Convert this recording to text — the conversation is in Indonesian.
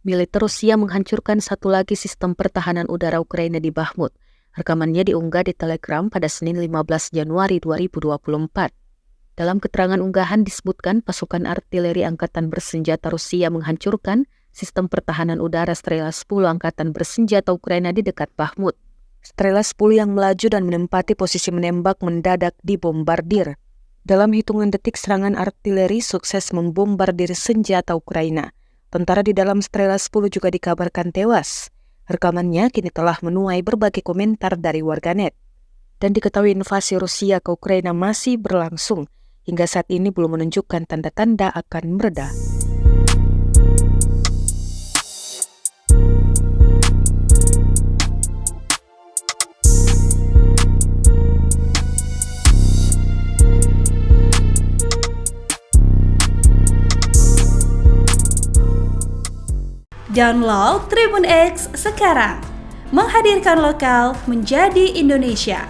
Militer Rusia menghancurkan satu lagi sistem pertahanan udara Ukraina di Bakhmut. Rekamannya diunggah di Telegram pada Senin 15 Januari 2024. Dalam keterangan unggahan disebutkan pasukan artileri Angkatan Bersenjata Rusia menghancurkan sistem pertahanan udara Strela 10 Angkatan Bersenjata Ukraina di dekat Bakhmut. Strela 10 yang melaju dan menempati posisi menembak mendadak dibombardir. Dalam hitungan detik serangan artileri sukses membombardir senjata Ukraina. Tentara di dalam Strela 10 juga dikabarkan tewas. Rekamannya kini telah menuai berbagai komentar dari warganet. Dan diketahui invasi Rusia ke Ukraina masih berlangsung. Hingga saat ini belum menunjukkan tanda-tanda akan mereda. Download Tribun X sekarang, menghadirkan lokal menjadi Indonesia.